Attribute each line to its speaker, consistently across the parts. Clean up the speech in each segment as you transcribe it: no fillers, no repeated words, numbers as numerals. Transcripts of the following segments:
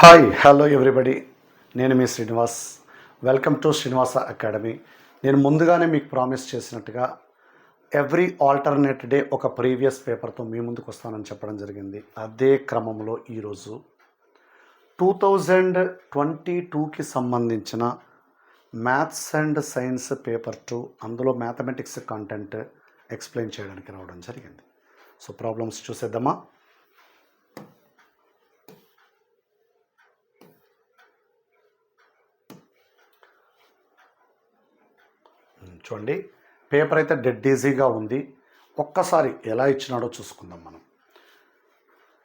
Speaker 1: Hi hello everybody, నేను మీ Srinivas. Welcome to Srinivasa academy. నేను ముందుగానే మీకు ప్రామిస్ చేసినట్టుగా ఎవ్రీ ఆల్టర్నేట్ డే ఒక ప్రీవియస్ పేపర్తో మీ ముందుకు వస్తానని చెప్పడం జరిగింది. అదే క్రమంలో ఈరోజు 2022కి సంబంధించిన మ్యాథ్స్ అండ్ సైన్స్ పేపర్ 2, అందులో మ్యాథమెటిక్స్ కంటెంట్ ఎక్స్ప్లెయిన్ చేయడానికి రావడం జరిగింది. సో ప్రాబ్లమ్స్ చూసేద్దామా? చూడండి, పేపర్ అయితే డెడ్ ఈజీగా ఉంది. ఒక్కసారి ఎలా ఇచ్చినాడో చూసుకుందాం మనం.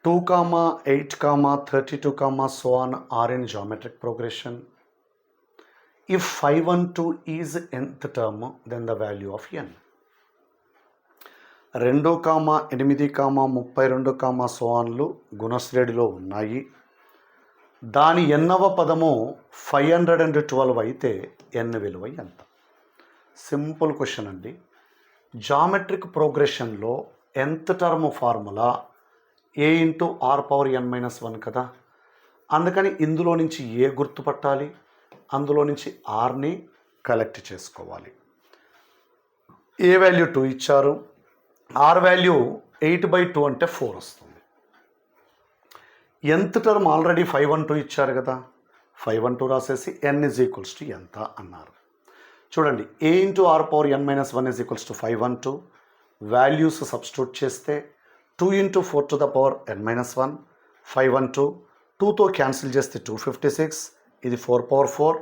Speaker 1: 2, 8, 32, so on are in geometric progression. If 512 is nth term, then the value of n. 2, 8, 32, so onలు గుణశ్రేణిలో ఉన్నాయి. దాని ఎన్నవ పదము 512 అయితే n విలువ ఎంత? సింపుల్ క్వశ్చన్ అండి. జామెట్రిక్ ప్రోగ్రెషన్లో nth term formula a into r⁻n-1 కదా. అందుకని ఇందులో నుంచి a గుర్తుపట్టాలి, అందులో నుంచి rని కలెక్ట్ చేసుకోవాలి. a వాల్యూ 2 ఇచ్చారు, r వాల్యూ 8/2 అంటే 4 వస్తుంది. nth టర్మ్ ఆల్రెడీ 512 ఇచ్చారు కదా, 512 రాసేసి n = ఎంత అన్నారు. చూడండి, a into r⁻n-1 = 512. Values substitute చేస్తే 2 ఇంటూ 4⁻n-1, 512. 2తో క్యాన్సిల్ చేస్తే 256, ఇది 4/4.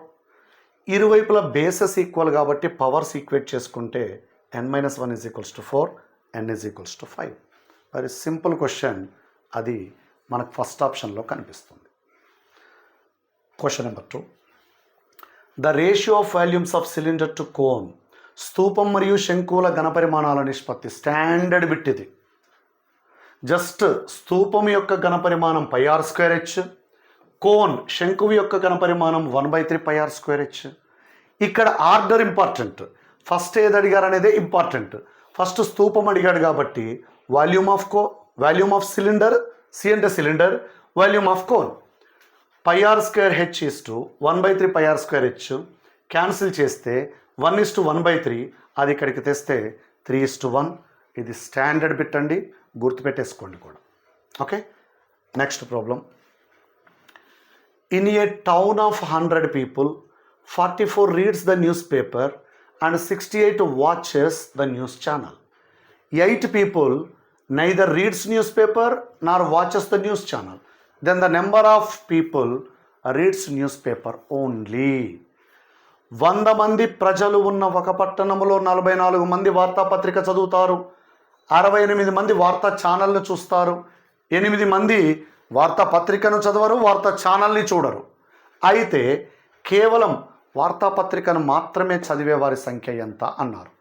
Speaker 1: ఇరువైపుల బేసెస్ ఈక్వల్ కాబట్టి పవర్స్ ఈక్వేట్ చేసుకుంటే n-1 = 4, n = 5. Very simple question. అది మనకు ఫస్ట్ ఆప్షన్లో కనిపిస్తుంది. Question number 2. The ratio of volumes of cylinder to cone. స్తూపం మరియు శంకువుల ఘనపరిమాణాల నిష్పత్తి. స్టాండర్డ్ బిట్ ఇది. జస్ట్ స్తూపం యొక్క ఘనపరిమాణం πr²h, కోన్ శంకువు యొక్క ఘనపరిమాణం 1/3 πr²h. ఇక్కడ ఆర్డర్ ఇంపార్టెంట్. ఫస్ట్ ఏది అడిగారు అనేదే ఇంపార్టెంట్. ఫస్ట్ స్తూపం అడిగాడు కాబట్టి వాల్యూమ్ ఆఫ్ సిలిండర్, సి అంటే cylinder, volume of cone. πr²h = 1/3 πr²h. Cancel చేస్తే 1:1/3, అది ఇక్కడికి తెస్తే 3:1. ఇది స్టాండర్డ్ బిట్ అండి, గుర్తుపెట్టేసుకోండి కూడా. Okay, next problem. In a town of 100 people, 44 reads the newspaper and 68 watches the news channel. 8 people neither reads newspaper nor watches the news channel. Then the number of people reads newspaper only. 100 మంది ప్రజలు ఉన్న ఒక పట్టణంలో 44 మంది వార్తాపత్రిక చదువుతారు, 68 మంది వార్తా ఛానల్ను చూస్తారు, 8 మంది వార్తాపత్రికను చదవరు, వార్తా ఛానల్ని చూడరు. అయితే కేవలం వార్తాపత్రికను మాత్రమే చదివే వారి సంఖ్య ఎంత అన్నారు.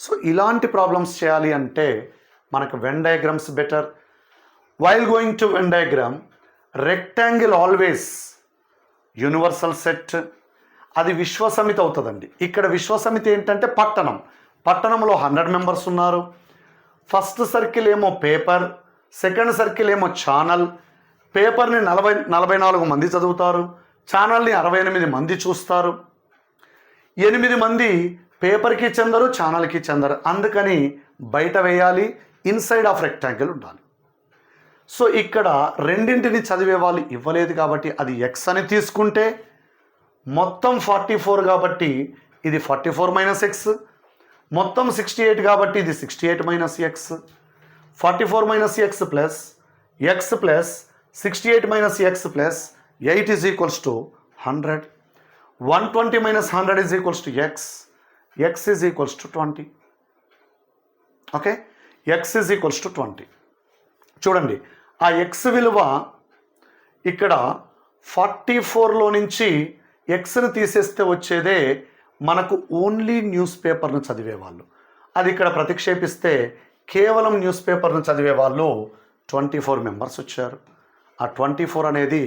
Speaker 1: సో ఇలాంటి ప్రాబ్లమ్స్ చేయాలి అంటే మనకు Venn diagrams better. While going to Venn diagram, rectangle always universal set. అది విశ్వసమితి అవుతుందండి. ఇక్కడ విశ్వసమితి ఏంటంటే పట్టణంలో 100 మెంబర్స్ ఉన్నారు. ఫస్ట్ సర్కిల్ ఏమో పేపర్, సెకండ్ సర్కిల్ ఏమో ఛానల్. పేపర్ని 44 మంది చదువుతారు, ఛానల్ని 68 మంది చూస్తారు. 8 మంది పేపర్కి చెందరు, ఛానల్కి చెందరు. అందుకని బయట వేయాలి, ఇన్సైడ్ ఆఫ్ రెక్టాంగిల్ ఉండాలి. సో ఇక్కడ రెండింటిని చదివే వాళ్ళు ఇవ్వలేదు కాబట్టి అది x అని తీసుకుంటే, మొత్తం 44 కాబట్టి ఇది 44 - x, మొత్తం 68 కాబట్టి ఇది 68 - x. 44 - x plus x plus 68 - x plus 8 = 100. 120 - 100 = x. x = 20. Okay, x = 20. చూడండి, ఆ x విలువ ఇక్కడ 44లో నుంచి xను తీసేస్తే వచ్చేదే మనకు ఓన్లీ న్యూస్ పేపర్ను చదివేవాళ్ళు. అది ఇక్కడ ప్రతిక్షేపిస్తే కేవలం న్యూస్ పేపర్ను చదివే వాళ్ళు 24 మెంబర్స్ వచ్చారు. ఆ 24 అనేది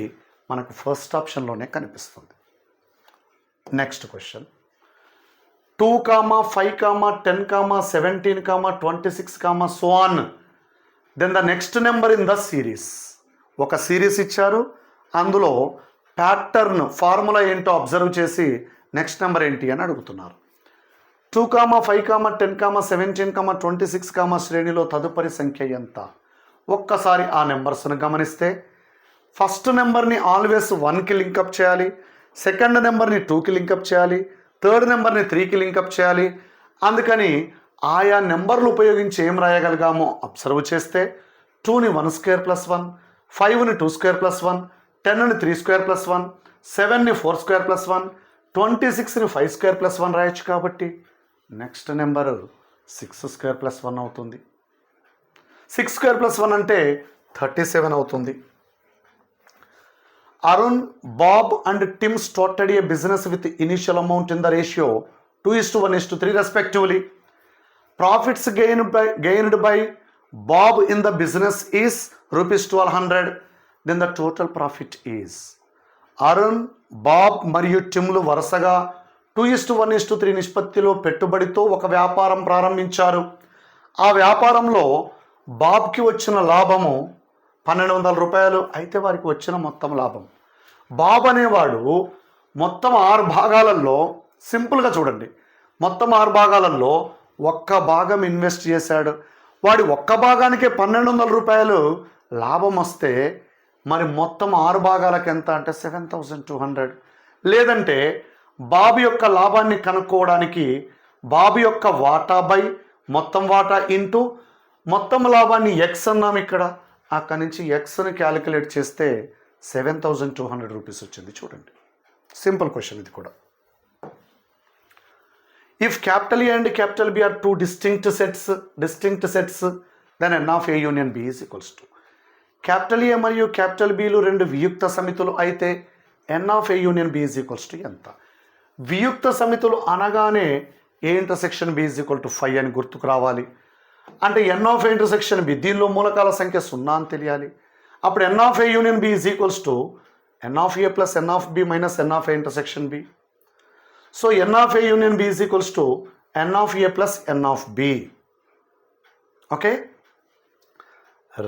Speaker 1: మనకు ఫస్ట్ ఆప్షన్లోనే కనిపిస్తుంది. Next question. 2, 5, 10, 17, 26, so on. Then the next number in the series. ఒక సిరీస్ ఇచ్చారు, అందులో ప్యాటర్న్ ఫార్ములా ఏంటో అబ్జర్వ్ చేసి నెక్స్ట్ నెంబర్ ఏంటి అని అడుగుతున్నారు. 2, 5, 10, 17, 26 శ్రేణిలో తదుపరి సంఖ్య ఎంత? ఒక్కసారి ఆ నెంబర్స్ను గమనిస్తే ఫస్ట్ నెంబర్ని ఆల్వేస్ 1కి లింకప్ చేయాలి, సెకండ్ నెంబర్ని 2కి లింకప్ చేయాలి, థర్డ్ నెంబర్ని 3కి లింకప్ చేయాలి. అందుకని ఆయా నెంబర్లు ఉపయోగించి ఏం రాయగలిగామో అబ్జర్వ్ చేస్తే 2ని 1 స్క్వేర్ ప్లస్ 1, 5ని 2 square plus 1, 10ని 3 square plus 1, 7ని 4 square plus 1, 26ని 5 square plus 1 రాయొచ్చు. కాబట్టి నెక్స్ట్ నెంబర్ 6 స్క్వేర్ ప్లస్ 1 అవుతుంది. 6 స్క్వేర్ ప్లస్ 1 అంటే 37 అవుతుంది. Arun, Bob and Tim started a business with initial amount in the ratio 2:1:3 respectively. Profits gained by Bob in the business is rupees 1200. Then the total profit is. Arun, Bob మరియు టిమ్లు వరుసగా 2:1:3 నిష్పత్తిలో పెట్టుబడితో ఒక వ్యాపారం ప్రారంభించారు. ఆ వ్యాపారంలో బాబ్కి వచ్చిన లాభము 1200 రూపాయలు అయితే వారికి వచ్చిన మొత్తం లాభం. బాబ్ అనేవాడు మొత్తం 6 భాగాలలో, సింపుల్గా చూడండి, మొత్తం 6 భాగాలలో ఒక్క భాగం ఇన్వెస్ట్ చేశాడు. వాడి ఒక్క భాగానికే 1200 రూపాయలు లాభం వస్తే మరి మొత్తం 6 భాగాలకు ఎంత అంటే 7200. లేదంటే బాబు యొక్క లాభాన్ని కనుక్కోవడానికి బాబు యొక్క వాటా బై మొత్తం వాటా ఇంటూ మొత్తం లాభాన్ని ఎక్స్ అన్నాం ఇక్కడ. అక్కడి నుంచి ఎక్స్ని క్యాలిక్యులేట్ చేస్తే 7200 రూపీస్ వచ్చింది. చూడండి, సింపుల్ క్వశ్చన్ ఇది కూడా. If capital A and capital B are two distinct sets, then N of A union B is equals to. Capital A మరియు capital B లు రెండు వియుక్త సమితులు అయితే N of A union B is equals to ఎంత? వియుక్త సమితులు అనగానే A intersection B is equal to 5 అని గుర్తుకు రావాలి. అంటే N of A intersection B, దీనిలో మూలకాల సంఖ్య 0 అని తెలియాలి. అప్పుడు N of A union B is equals to N of A plus N of B minus N of A intersection B. So N of A union B is equals to N of A plus N of B. Okay?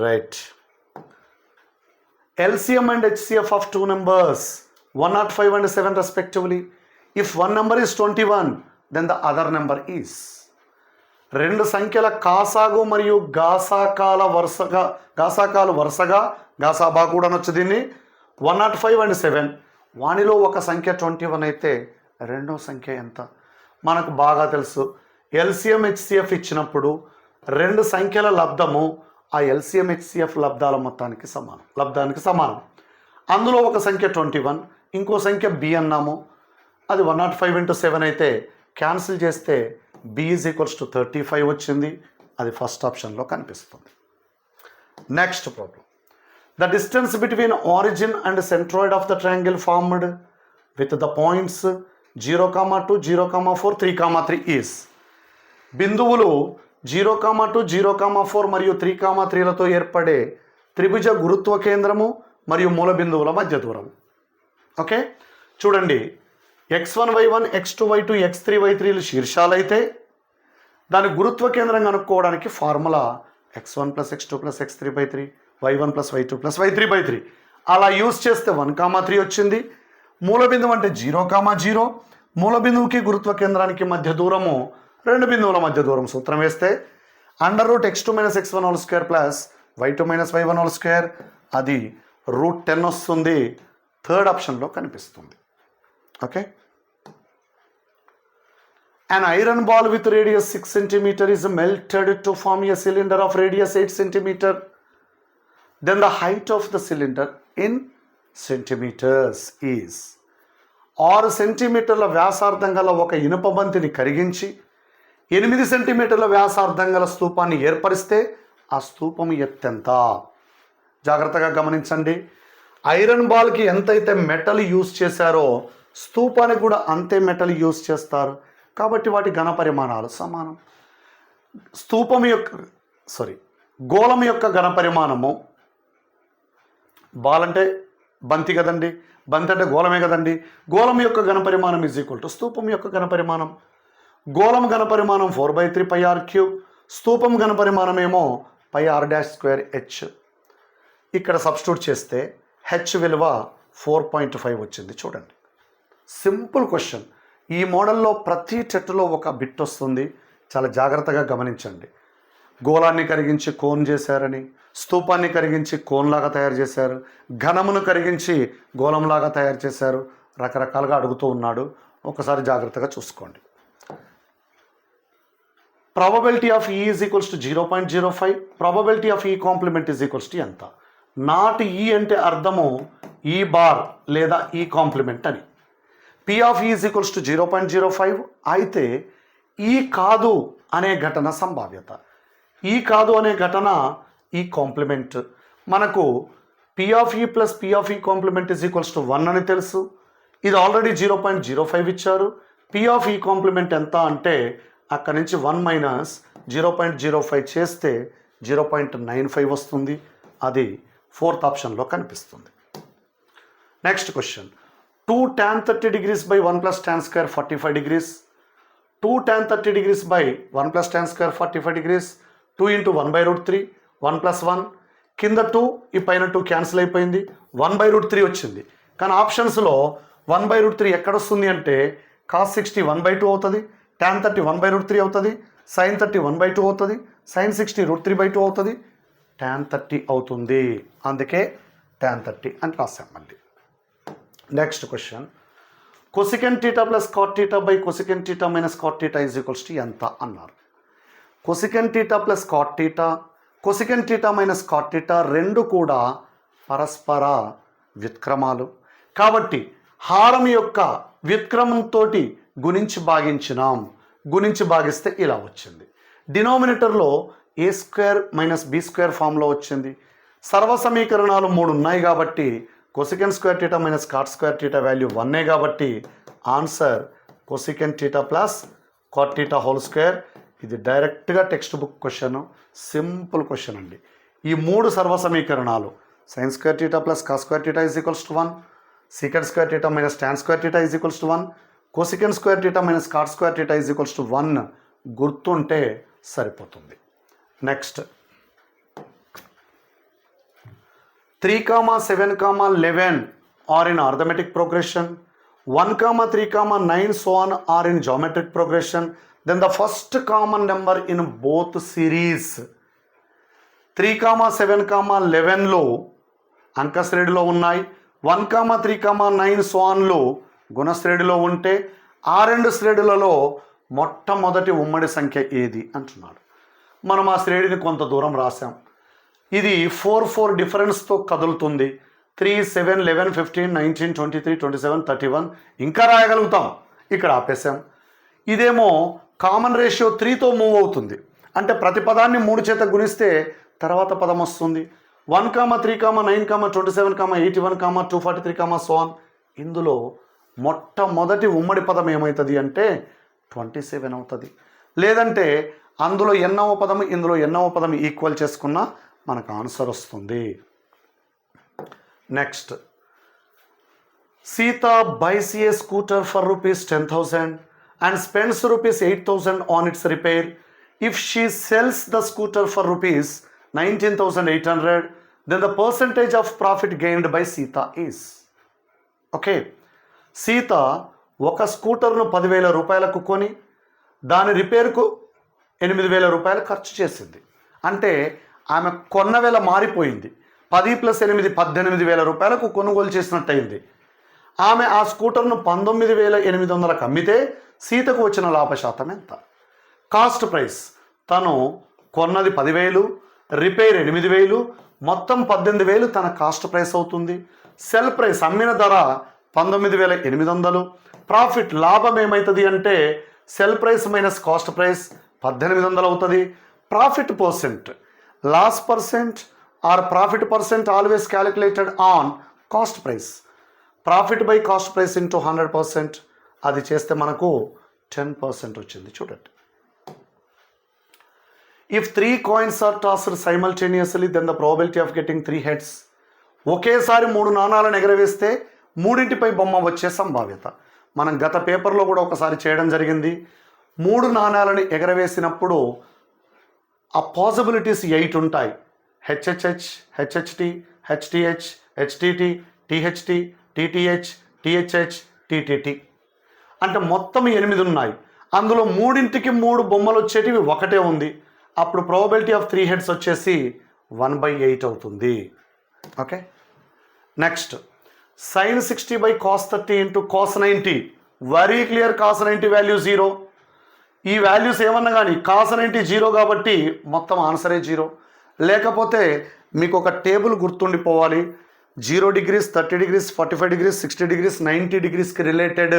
Speaker 1: Right. LCM and HCF of two numbers 105 and 7 respectively. If one number is 21, then the other number is. రెండు సంఖ్యల కాసాగు మరియు గాసాకాలు వరుసగా గాసాబా కూడా అనొచ్చు దీన్ని. 105 and 7, వానిలో ఒక సంఖ్య 21 అయితే రెండో సంఖ్య ఎంత? మనకు బాగా తెలుసు. ఎల్సిఎం హెచ్సిఎఫ్ ఇచ్చినప్పుడు రెండు సంఖ్యల లబ్ధము ఆ ఎల్సిఎం హెచ్సిఎఫ్ లబ్ధానికి సమానం. అందులో ఒక సంఖ్య 21, ఇంకో సంఖ్య బి అన్నాము. అది 105 into 7 అయితే క్యాన్సిల్ చేస్తే బి ఈజ్ ఈక్వల్స్ టు 35 వచ్చింది. అది ఫస్ట్ ఆప్షన్లో కనిపిస్తుంది. Next problem. The distance between origin and centroid of the triangle formed with the points 0,2, 0,4, 3,3 is. బిందువులు 0,2, 0,4 మరియు 3,3లతో ఏర్పడే త్రిభుజ గురుత్వ కేంద్రము మరియు మూల బిందువుల మధ్య దూరం. ఓకే, చూడండి, x1 y1, x2 y2, x3 y3లు శీర్షాలైతే దాని గురుత్వ కేంద్రం కనుక్కోవడానికి formula x1 + x2 + x3/3, y1 + y2 + y3/3 అలా యూజ్ చేస్తే 1,3 వచ్చింది. మూల బిందువు అంటే 0,0, మూల బిందువుకి గురుత్వ కేంద్రానికి మధ్య దూరము రెండు బిందువుల మధ్య దూరం సూత్రం వేస్తే √x2 - x1² + y2 - y1², అది √10 వస్తుంది. థర్డ్ ఆప్షన్లో కనిపిస్తుంది. Okay, an iron ball with radius 6 cm is melted to form a cylinder of radius 8 cm. Then the height of the cylinder in centimeters is. 6 సెంటీమీటర్ల వ్యాసార్థం గల ఒక ఇనుప బంతిని కరిగించి 8 సెంటీమీటర్ల వ్యాసార్థం గల స్తూపాన్ని ఏర్పరిస్తే ఆ స్తూపం ఎత్తెంత? జాగ్రత్తగా గమనించండి. ఐరన్ బాల్కి ఎంతైతే మెటల్ యూజ్ చేశారో స్తూపానికి కూడా అంతే మెటల్ యూజ్ చేస్తారు. కాబట్టి వాటి ఘన పరిమాణాలు సమానం. గోళం యొక్క ఘన పరిమాణము, బాల్ అంటే బంతి కదండి, బంతి అంటే గోళమే కదండి, గోళం యొక్క ఘన పరిమాణం = స్తూపం యొక్క ఘన పరిమాణం. గోళం ఘన పరిమాణం 4/3 πr³, స్తూపం ఘన పరిమాణం ఏమో πr²h. ఇక్కడ సబ్స్టిట్యూట్ చేస్తే h విలువ 4.5 వచ్చింది. చూడండి, సింపుల్ క్వశ్చన్. ఈ మోడల్లో ప్రతి చెట్టులో ఒక బిట్ వస్తుంది, చాలా జాగ్రత్తగా గమనించండి. గోళాన్ని కరిగించి కోన్ చేశారని, స్తూపాన్ని కరిగించి కోన్లాగా తయారు చేశారు, ఘనమును కరిగించి గోళంలాగా తయారు చేశారు, రకరకాలుగా అడుగుతూ ఉన్నాడు. ఒకసారి జాగ్రత్తగా చూసుకోండి. ప్రాబబిలిటీ ఆఫ్ ఈ is equals to 0.05, probability of E complement is equals to ఎంత? నాట్ ఈ అంటే అర్థము ఈ బార్ లేదా ఈ కాంప్లిమెంట్ అని. పి ఆఫ్ ఈ ఈజ్ ఈక్వల్స్ టు 0.05 అయితే ఈ కాదు అనే ఘటన సంభావ్యత. ఈ కాదు అనే ఘటన ఈ కాంప్లిమెంట్. మనకు పి ఆఫ్ ఈ plus P of E complement is equals to 1 అని తెలుసు. ఇది ఆల్రెడీ 0.05 ఇచ్చారు. పి ఆఫ్ ఈ కాంప్లిమెంట్ ఎంత అంటే అక్కడి నుంచి 1 మైనస్ 0.05 చేస్తే 0.95 వస్తుంది. అది 4th ఆప్షన్లో కనిపిస్తుంది. Next question. 2 tan 30 degrees by 1 plus tan square 45 degrees. 2 tan 30 degrees by 1 plus tan square 45 degrees. 2 into 1 by root 3, 1 plus 1. కింద 2, ఈ పైన 2 క్యాన్సిల్ అయిపోయింది. 1 by root 3 వచ్చింది. కానీ ఆప్షన్స్లో 1 by root 3 ఎక్కడ వస్తుంది అంటే cos 60 1 by 2 అవుతుంది, tan 30 1 by root 3 అవుతుంది, sin 30 1 by 2 అవుతుంది, sin 60 root 3 by 2 అవుతుంది, tan 30 అవుతుంది. అందుకే tan 30 అని రాసాం. మళ్ళీ next question. Cosecant theta plus cot theta by cosecant theta minus cot theta is equals to ఎంత అన్నారు. Cosecant theta plus cot theta, cosecant theta minus cot theta రెండు కూడా పరస్పర వ్యుత్క్రమాలు కాబట్టి హారం యొక్క వ్యుత్క్రమంతో గుణించి భాగించినాం. గుణించి భాగిస్తే ఇలా వచ్చింది. డినామినేటర్లో A square minus B square ఫామ్లో వచ్చింది. సర్వ సమీకరణాలు 3 ఉన్నాయి కాబట్టి cosecant square theta minus cot square theta value 1 కాబట్టి answer cosecant theta plus cot theta whole square. ఇది డైరెక్ట్గా text book question, simple question అండి. ఈ 3 సర్వ సమీకరణాలు sine square theta plus cos square theta is equals to 1, secant square theta minus tan square theta is equals to 1, cosec square theta minus cot square theta is equals to 1 గుర్తుంటే సరిపోతుంది. Next 3, 7, 11 are in arithmetic progression. 1, 3, 9 so on are in geometric progression. Then the first common number in both series 3, 7, 11లో అంక శ్రేణిలో ఉన్నాయి. 1, 3, 9 so onలో గుణ శ్రేణిలో ఉంటే ఆ రెండు శ్రేణులలో మొట్టమొదటి ఉమ్మడి సంఖ్య ఏది అంటున్నాడు. మనం ఆ శ్రేణిని కొంత దూరం రాసాం. ఇది 4 డిఫరెన్స్తో కదులుతుంది. 3, 7, 11, 15, 19, 23, 27, 31 ఇంకా రాయగలుగుతాం. ఇక్కడ ఆపేసాం. ఇదేమో కామన్ రేషియో 3తో మూవ్ అవుతుంది. అంటే ప్రతి పదాన్ని 3 చేత గుణిస్తే తర్వాత పదం వస్తుంది. 1, 3, 9, 27, 81, 243, so on. ఇందులో మొట్టమొదటి ఉమ్మడి పదం ఏమవుతుంది అంటే 27 అవుతుంది. లేదంటే అందులో ఎన్నవ పదం ఇందులో ఎన్నవ పదం ఈక్వల్ చేసుకున్నా మనకు ఆన్సర్ వస్తుంది. Next, Sita buys a scooter for ₹10,000 and spends ₹8,000 on its repair. If she sells the scooter for ₹19,800, then the percentage of profit gained by Sita is. Okay, Sita ఒక స్కూటర్ను ₹10,000 కొని దాని రిపేర్కు ₹8,000 ఖర్చు చేసింది. అంటే ఆమె కొన్న వేళ మారిపోయింది. 10 + 8 ₹18,000 కొనుగోలు చేసినట్టయింది. ఆమె ఆ స్కూటర్ను 19,800 అమ్మితే సీతకు వచ్చిన లాభశాతం ఎంత? కాస్ట్ ప్రైస్ తను కొన్నది 10,000, రిపేర్ 8,000, మొత్తం 18,000 తన కాస్ట్ ప్రైస్ అవుతుంది. సెల్ ప్రైస్ అమ్మిన ధర 19,800. ప్రాఫిట్ లాభం ఏమవుతుంది అంటే sell price minus cost price 1800 అవుతుంది. Profit percent, loss percent or profit percent always calculated on cost price. Profit by cost price into 100%. అది చేస్తే మనకు 10% వచ్చింది. చూడండి, if 3 coins are tossed simultaneously, then the probability of getting 3 heads. ఒకేసారి 3 నాణాలను ఎగరవేస్తే 3 బొమ్మ వచ్చే సంభావ్యత. మనం గత పేపర్లో కూడా ఒకసారి చేయడం జరిగింది. 3 నాణాలను ఎగరవేసినప్పుడు ఆ పాసిబిలిటీస్ 8 ఉంటాయి. HHH, HHT, HTH, HTT, THT, TTH, టీహెచ్హెచ్, TTT. అంటే మొత్తం 8 ఉన్నాయి. అందులో 3కి 3 బొమ్మలు వచ్చేటివి ఒకటే ఉంది. అప్పుడు ప్రాబబిలిటీ ఆఫ్ 3 హెడ్స్ వచ్చేసి 1/8 అవుతుంది. Okay, next sin 60 by cos 30 into cos 90. Very clear, cos 90 value 0. ఈ వాల్యూస్ ఏమన్నా కానీ cos 90 0 కాబట్టి మొత్తం ఆన్సరే 0. లేకపోతే మీకు ఒక టేబుల్ గుర్తుండిపోవాలి. 0 degrees, 30 degrees, 45 degrees, 60 degrees, 90 degreesకి రిలేటెడ్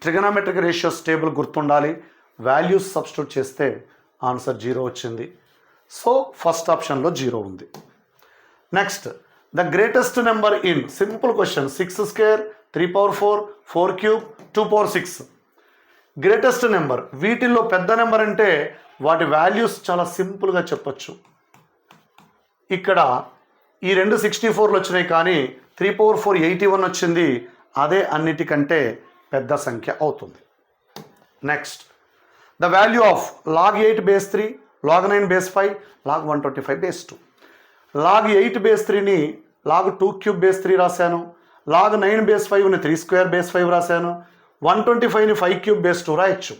Speaker 1: ట్రిగనామెట్రిక్ రేషియోస్ టేబుల్ గుర్తుండాలి. వాల్యూస్ సబ్స్టిట్యూట్ చేస్తే ఆన్సర్ 0 వచ్చింది. సో ఫస్ట్ ఆప్షన్లో 0 ఉంది. Next, the greatest number in, simple question, 6 square, 3 power 4, 4 cube, 2 power 6. Greatest number, వీటిల్లో పెద్ద నెంబర్ అంటే వాటి వాల్యూస్ చాలా సింపుల్గా చెప్పచ్చు. ఇక్కడ ఈ రెండు 64లు వచ్చినాయి, కానీ 3 power 4 81 వచ్చింది. అదే అన్నిటికంటే పెద్ద సంఖ్య అవుతుంది. Next, the value of log 8 base 3, log 9 base 5, log 125 base 2. log 8 base 3ని log 2 cube base 3 రాశాను. log 9 base 5ని 3 square base 5 రాశాను. 125ని 5 cube base 2 రాయొచ్చు.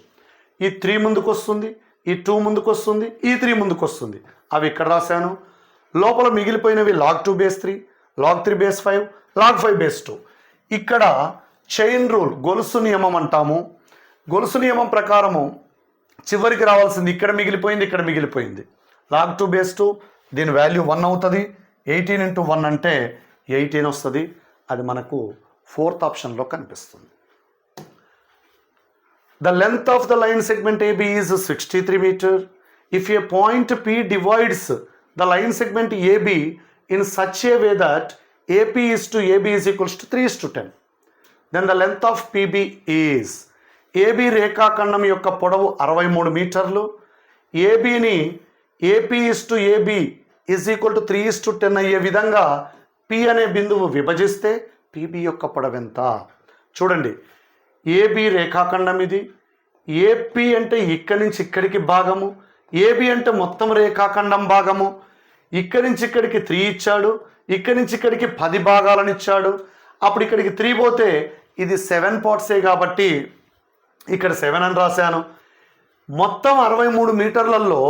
Speaker 1: ఈ 3 ముందుకు వస్తుంది, ఈ 2 ముందుకు వస్తుంది, ఈ 3 ముందుకు వస్తుంది. అవి ఇక్కడ రాశాను. లోపల మిగిలిపోయినవి log 2 base 3, log 3 base 5, log 5 base 2. ఇక్కడ చైన్ రూల్, గొలుసు నియమం అంటాము. గొలుసు నియమం ప్రకారము చివరికి రావాల్సింది ఇక్కడ మిగిలిపోయింది, ఇక్కడ మిగిలిపోయింది. log 2 base 2, దీని వాల్యూ 1 అవుతుంది. 18 into 1 అంటే 18 వస్తుంది. అది మనకు 4th ఆప్షన్లో కనిపిస్తుంది. The length of the line segment AB is 63 meter. If a point P divides the line segment AB in such a way that AP is to AB is equals to 3:10, then the length of PB is, AB రేఖాఖండం యొక్క పొడవు 63 మీటర్లు. ఏబిని AP is to AB is equal to 3:10 అయ్యే విధంగా P అనే బిందువు విభజిస్తే PB యొక్క పొడవు ఎంత? చూడండి, AB రేఖాఖండం ఇది. AP అంటే ఇక్కడి నుంచి ఇక్కడికి భాగము, AB అంటే మొత్తం రేఖాఖండం భాగము. ఇక్కడి నుంచి ఇక్కడికి 3 ఇచ్చాడు, ఇక్కడి నుంచి ఇక్కడికి 10 భాగాలను ఇచ్చాడు. అప్పుడు ఇక్కడికి 3 పోతే ఇది 7 పార్ట్సే కాబట్టి ఇక్కడ 7 అని రాశాను. మొత్తం 63 మీటర్లలో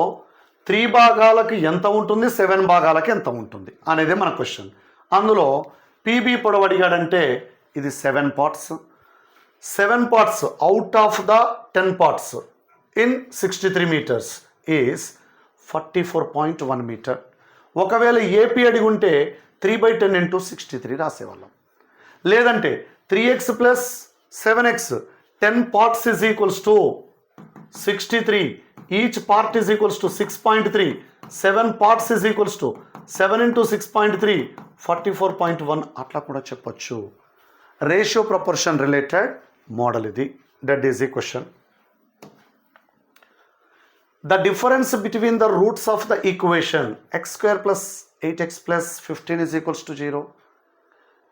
Speaker 1: 3 భాగాలకు ఎంత ఉంటుంది, 7 భాగాలకు ఎంత ఉంటుంది అనేది మన క్వశ్చన్. అందులో PB పొడవు అడిగాడంటే ఇది 7 parts. 7 parts out of the 10 parts in 63 meters is 44.1 meter. ఒకవేళ AP అడిగి ఉంటే 3/10 into 63 రాసేవాళ్ళం. లేదంటే 3x plus 7x 10 parts is equals to 63. Each part is equals to 6.3. 7 parts is equals to 7 into 6.3 44.1 అట్లా కూడా చెప్పొచ్చు. రేషియో ప్రపోర్షన్ రిలేటెడ్ మోడల్ ఇది. That is the question. The difference between the roots of the equation x square plus 8x plus 15 is equals to 0.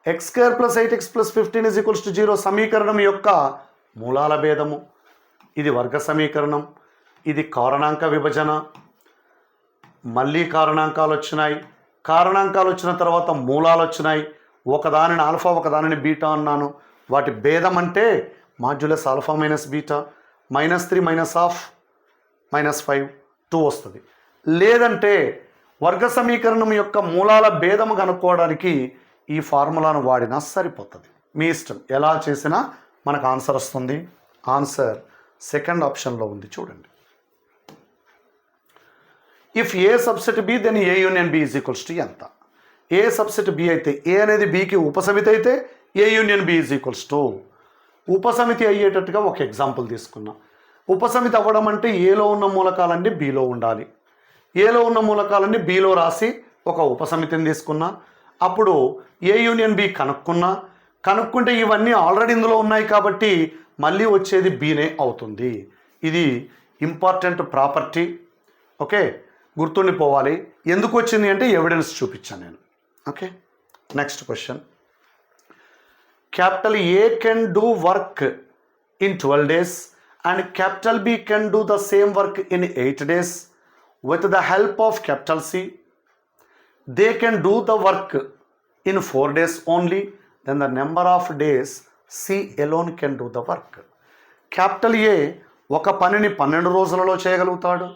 Speaker 1: x square plus 8x plus 15 is equals to 0 సమీకరణం యొక్క మూలాల భేదము. ఇది వర్గ సమీకరణం, ఇది కారణాంక విభజన. మళ్ళీ కారణాంకాలు వచ్చినాయి. కారణాంకాలు వచ్చిన తర్వాత మూలాలు వచ్చినాయి. ఒకదానిని ఆల్ఫా, ఒకదానిని బీటా అన్నాను. వాటి భేదం అంటే మాడ్యులస్ ఆల్ఫా మైనస్ బీటా, -3 -5 2 వస్తుంది. లేదంటే వర్గ సమీకరణం యొక్క మూలాల భేదము కనుక్కోవడానికి ఈ ఫార్ములాను వాడినా సరిపోతుంది. మీ ఇష్టం, ఎలా చేసినా మనకు ఆన్సర్ వస్తుంది. ఆన్సర్ సెకండ్ ఆప్షన్లో ఉంది, చూడండి. If A subset B then A union B is equals to ఎంత? ఏ సబ్సెట్ బి అయితే, ఏ అనేది బికి ఉపసమితి అయితే A union B is equals to, ఉపసమితి అయ్యేటట్టుగా ఒక ఎగ్జాంపుల్ తీసుకున్నాం. ఉపసమితి అవ్వడం అంటే ఏలో ఉన్న మూలకాలన్నీ బిలో ఉండాలి. ఏలో ఉన్న మూలకాలన్నీ బిలో రాసి ఒక ఉపసమితిని తీసుకున్నా. అప్పుడు ఏ యూనియన్ బి కనుక్కుంటే ఇవన్నీ ఆల్రెడీ ఇందులో ఉన్నాయి కాబట్టి మళ్ళీ వచ్చేది బీనే అవుతుంది. ఇది ఇంపార్టెంట్ ప్రాపర్టీ. ఓకే, గుర్తుండిపోవాలి. ఎందుకు వచ్చింది అంటే ఎవిడెన్స్ చూపించాను నేను. Okay, next question. Capital A can do work in 12 days and capital B can do the same work in 8 days with the help of capital C. They can do the work in 4 days only then the number of days C alone can do the work. Capital ఏ ఒక పనిని 12 రోజులలో చేయగలుగుతాడు.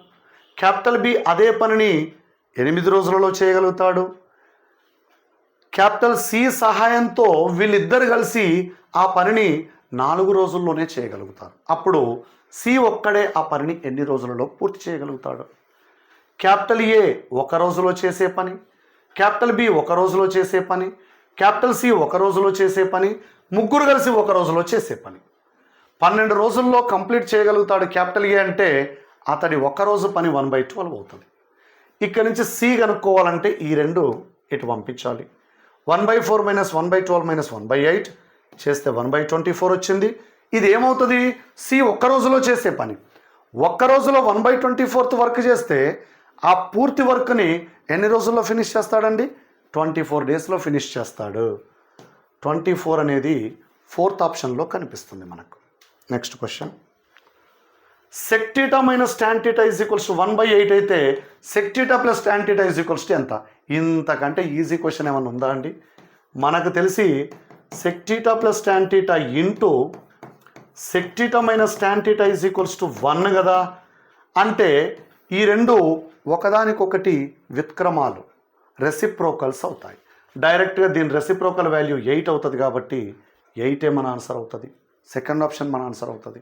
Speaker 1: Capital B అదే పనిని 8 రోజులలో చేయగలుగుతాడు. Capital C సహాయంతో వీళ్ళిద్దరు కలిసి ఆ పనిని 4 రోజుల్లోనే చేయగలుగుతారు. అప్పుడు సి ఒక్కడే ఆ పనిని ఎన్ని రోజులలో పూర్తి చేయగలుగుతాడు? క్యాపిటల్ ఏ ఒక రోజులో చేసే పని, క్యాపిటల్ బి ఒక రోజులో చేసే పని, క్యాపిటల్ సి ఒక రోజులో చేసే పని, ముగ్గురు కలిసి ఒక రోజులో చేసే పని 12 రోజుల్లో కంప్లీట్ చేయగలుగుతాడు క్యాపిటల్ ఏ అంటే అతడి ఒక రోజు పని 1/12 అవుతుంది. ఇక్కడ నుంచి సి కనుక్కోవాలంటే ఈ రెండు ఇటు పంపించాలి. 1/4 మైనస్ 1/12 మైనస్ 1/8 చేస్తే 1/24 వచ్చింది. ఇది ఏమవుతుంది? సి ఒక్క రోజులో చేసే పని. ఒక్క రోజులో 1/24 వర్క్ చేస్తే ఆ పూర్తి వర్క్ని ఎన్ని రోజుల్లో ఫినిష్ చేస్తాడండి? 24 డేస్లో ఫినిష్ చేస్తాడు. 24 అనేది 4th ఆప్షన్లో కనిపిస్తుంది మనకు. Next question, sec theta minus tan theta is equals to 1/8 అయితే sec theta plus tan theta is equals to ఎంత? ఇంతకంటే ఈజీ క్వశ్చన్ ఏమైనా ఉందా అండి? మనకు తెలిసి sec theta plus tan theta into sec theta minus tan theta is equals to 1 కదా. అంటే ఈ రెండు ఒకదానికొకటి వ్యుత్క్రమాలు, రెసిప్రోకల్స్ అవుతాయి. డైరెక్ట్గా దీని రెసిప్రోకల్ వాల్యూ 8 అవుతుంది కాబట్టి 8 మన ఆన్సర్ అవుతుంది. సెకండ్ ఆప్షన్ మన ఆన్సర్ అవుతుంది.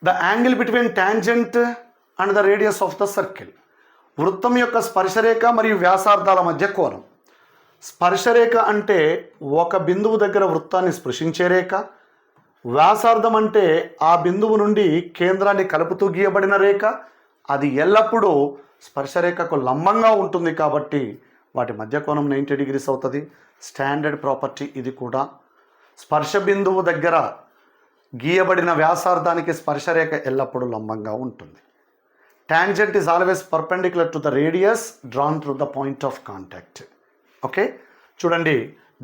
Speaker 1: The angle between tangent and the radius of the circle. వృత్తం యొక్క స్పర్శరేఖ మరియు వ్యాసార్థాల మధ్య కోణం. స్పర్శరేఖ అంటే ఒక బిందువు దగ్గర వృత్తాన్ని స్పృశించే రేఖ. వ్యాసార్థం అంటే ఆ బిందువు నుండి కేంద్రాన్ని కలుపుతూ గీయబడిన రేఖ. అది ఎల్లప్పుడూ స్పర్శరేఖకు లంబంగా ఉంటుంది కాబట్టి వాటి మధ్య కోణం 90 degrees అవుతుంది. స్టాండర్డ్ ప్రాపర్టీ ఇది కూడా. స్పర్శ బిందువు దగ్గర గీయబడిన వ్యాసార్థానికి స్పర్శరేఖ ఎల్లప్పుడూ లంబంగా ఉంటుంది. Tangent is always perpendicular to the radius drawn through the point of contact. Okay, చూడండి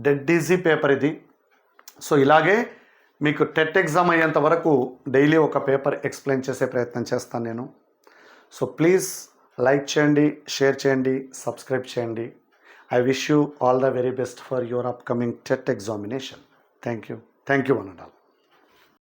Speaker 1: డెడ్ ఈజీ పేపర్ ఇది. సో ఇలాగే మీకు టెట్ ఎగ్జామ్ అయ్యేంత వరకు డైలీ ఒక పేపర్ ఎక్స్ప్లెయిన్ చేసే ప్రయత్నం చేస్తాను నేను. సో ప్లీజ్ లైక్ చేయండి, షేర్ చేయండి, సబ్స్క్రైబ్ చేయండి. I wish you all the very best for your upcoming TET examination. Thank you. Thank you one and all.